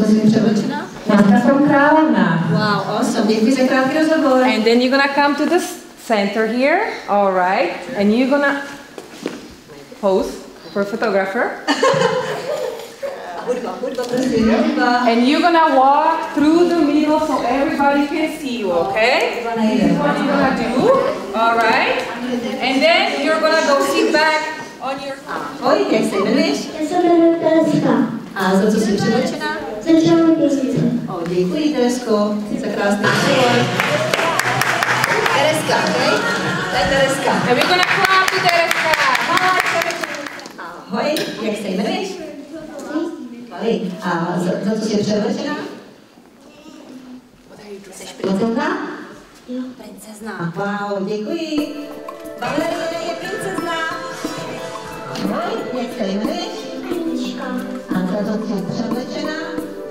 co jsi převlečená? Matka from královna. Wow, awesome. Děkuji za krátký rozhovor. And then you're gonna come to the center here, all right? And you're gonna pose for photographer. And you're gonna walk through the middle so everybody can see you, okay? This is what you're gonna do, all right? And then you're gonna go sit back on your... Ahoj, jak se jmenuješ? Já se jmenuji Tereska. A za co jsi převlečená? Za Červenou Pěsnice. Děkuji, Teresko, za krásný rozhovor. Tereska, okay? To je Tereska. And we're gonna clap to Tereska. Ahoj, jak se jmenuješ? Vali. A za co jsi převlečená? Jsi princezna? Jo. Princezna. Wow, děkuji. Valerie je princezna. Ahoj, jak se jmenuješ? Anička. A za co jsi převlečená?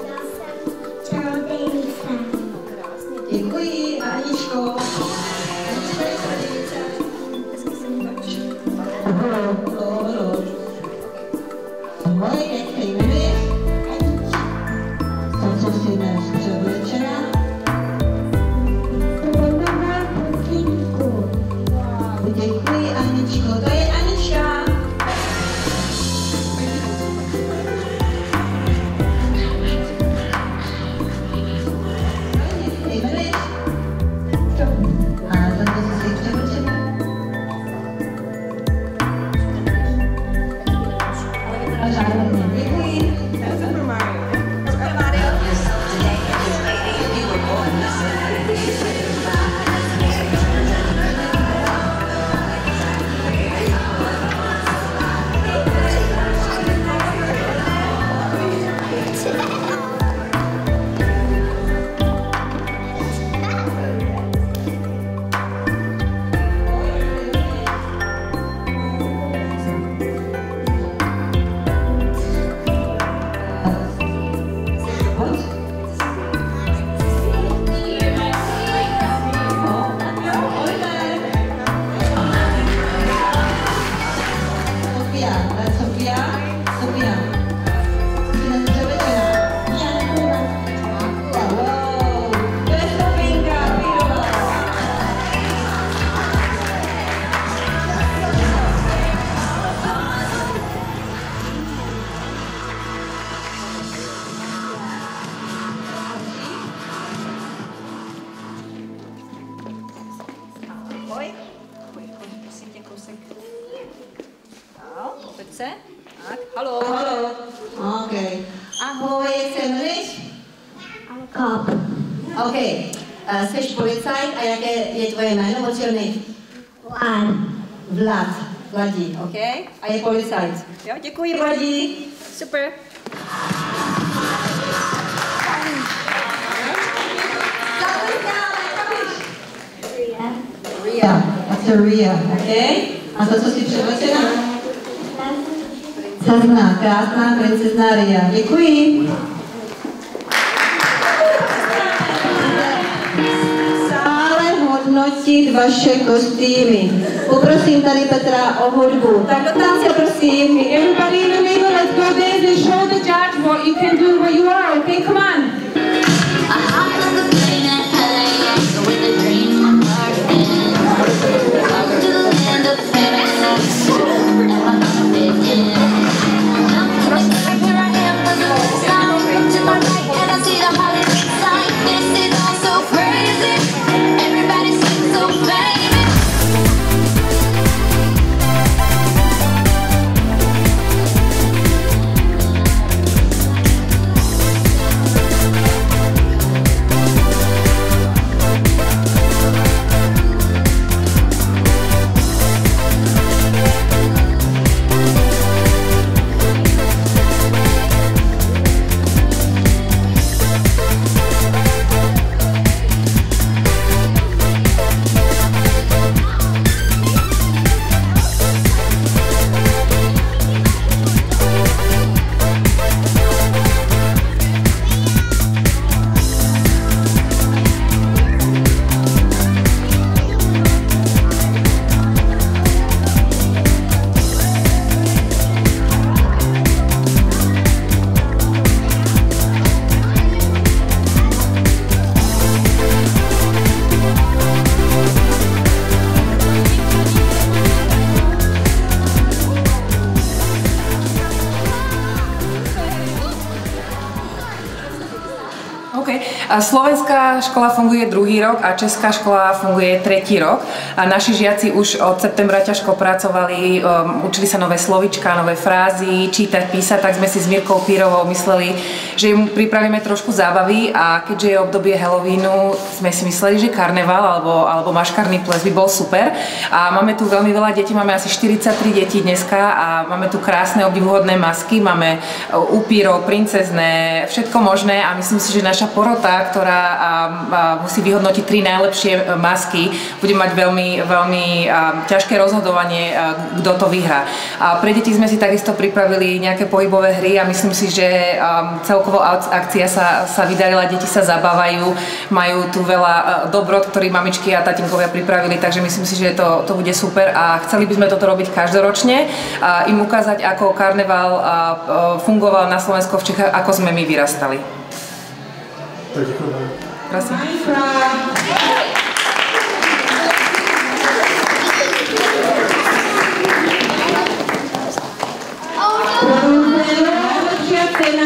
Já jsem čarodějnice. Děkuji, Aničko. Ahoj, jak se jmenuješ? Za co jsi dnes převlečená? Děkuji, Aničko. To je Anička. Tak, haló. Haló. OK. Ahoj, jak se jmenuješ? Kap. OK. Jsi policajt a jaké je tvoje jméno močilný? Vlad. Vladí, OK. A je policajt. Jo, děkuji, Vladí. Super. Ria. That's a Ria, OK. A za co jsi převlečená? Princezna, krásná princezna Ria. Děkuji. Sále hodnotit vaše kostýmy. Poprosím tady Petra o hudbu. Tak do tance, prosím. Everybody in the middle, let's go there and show the judge what you can do, where you are, okay? Come on. OK. Slovenská škola funguje 2. rok a česká škola funguje 3. rok. A naši žiaci už od septembra ťažko pracovali, učili sa nové slovíčka, nové frázy, čítať, písať, tak sme si s Mirkou Pírovou mysleli, že im pripravíme trošku zábavy a keďže je obdobie Halloweenu, sme si mysleli, že karneval alebo maškarný ples by bol super. A máme tu veľmi veľa detí, máme asi 43 detí dneska a máme tu krásne obdivuhodné masky, máme upírov, princezné, všetko možné a myslím si, že naša porota, ktorá musí vyhodnotiť 3 najlepšie masky, bude mať veľmi ťažké rozhodovanie, kto to vyhrá. A pre deti sme si takisto pripravili nejaké pohybové hry a myslím si, že celkovo akcia sa vydarila, deti sa zabávajú, majú tu veľa dobrot, ktoré mamičky a tatinkovia pripravili, takže myslím si, že to bude super a chceli by sme toto robiť každoročne a im ukázať, ako karneval fungoval na Slovensku v Čechách, ako sme my vyrastali. Tak děkujeme. Prosím.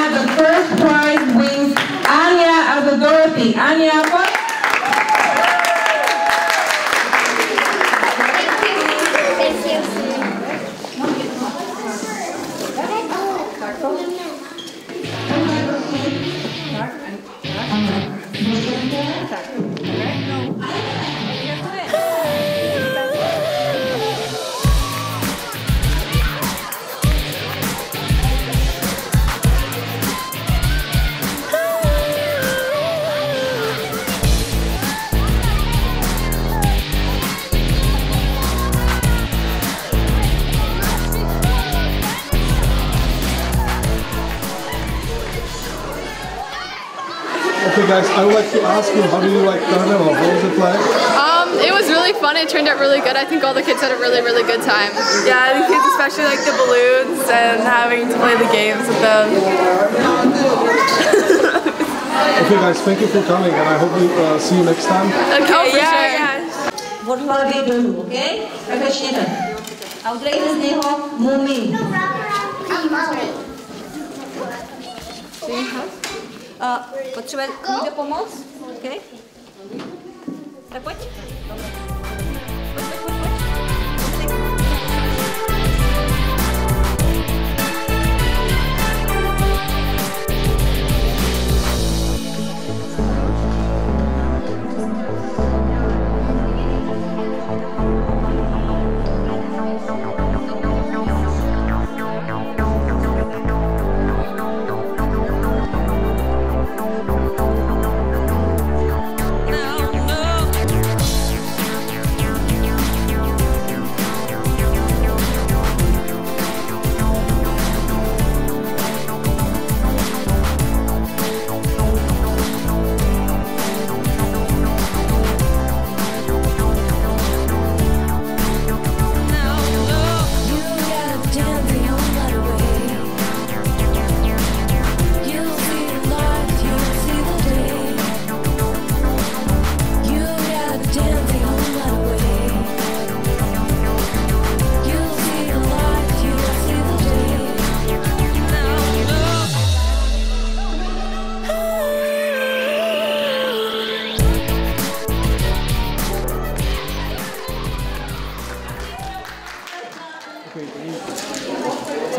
The first prize wins Anya as a Dorothy. Anya, what? Okay guys, I would like to ask you, how do you like Carnival? What was it like? It was really fun. It turned out really good. I think all the kids had a really, really good time. Yeah, the kids especially like the balloons and having to play the games with them. Okay guys, thank you for coming and I hope we see you next time. Okay, yeah. Od hlavy dolů, OK? Tak začněte. A udělejte z něho mumii. Potřebuje někdo pomoct? OK? Tak pojď.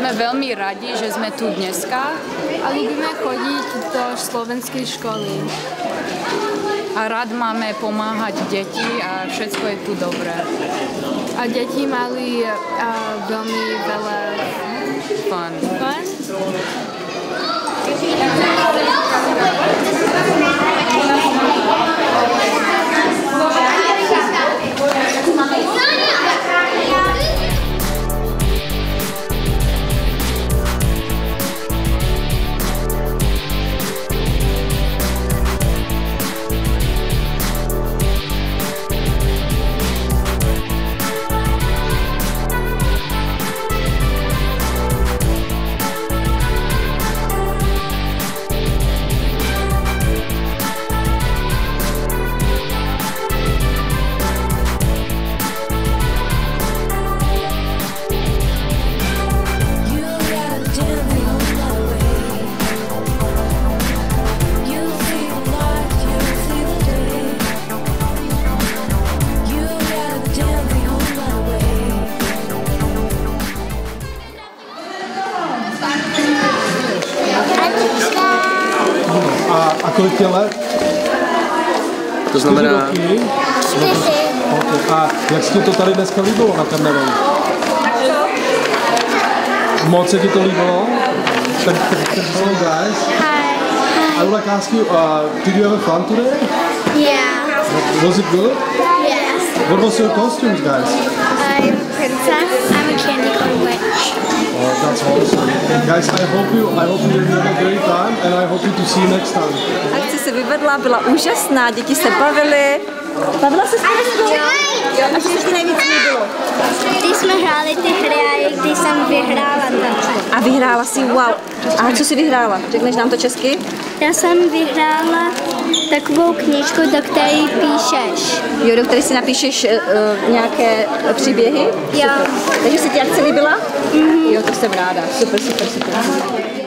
Sme veľmi radi, že sme tu dneska a ľúbime chodiť do slovenskej školy. A rád máme pomáhať deti a všetko je tu dobré. A deti mali veľmi veľa fun. A kolik je let? To znamená... 4 roky? Okay. A jak se ti to tady dneska líbilo na karnevalu? Moc se ti to líbilo? Hello guys. Hi. I would like to ask you, did you have fun today? Yeah. Was it good? Yes. What was your costumes, guys? I'm a princess. I'm a candy corn witch. Oh, that's awesome. Guys, I hope you had a great time and I hope to see you next time. Akce se vyvedla, byla úžasná, děti se bavily. Bavila se s tím? Jo, a co se ti nejvíc líbilo? Když jsme hráli ty hry a když jsem vyhrála tato. A vyhrála si, wow. A co jsi vyhrála? Řekneš nám to česky? Já jsem vyhrála takovou knížku, do které píšeš. Jo, do které si napíšeš nějaké příběhy? Jo. Takže se ti akce líbila? Jo, to jsem ráda. Super, super, super.